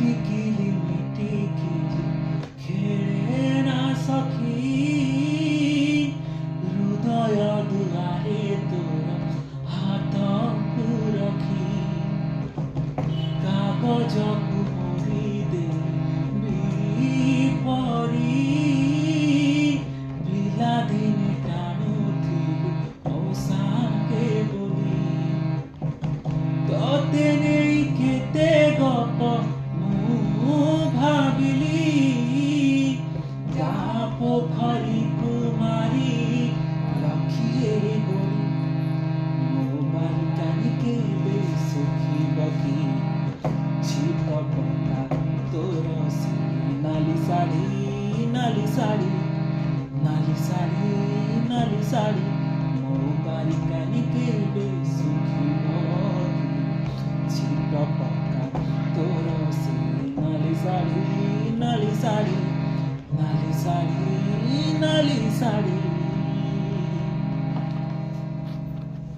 टिकिली मिटिकिली खेळे ना सखी हृदय दुआरे तोर हाथ रखी कागजकु मोड़ी दे परी पिलादिने टाणुथिलु मो सांगे बोली तोते नेई केते गप मु भाबिली जा पोखरी कुमारी रखिए गोरी मो बालिकानी केबे सुखी बकी छिप पका तोर नाली साड़ी नाली साड़ी नाली साड़ी नाली साड़ी मो बालिकानी केबे सुखी बकी छिप पका तोर नाली साड़ी नाली साड़ी नाली साड़ी नाली साड़ी।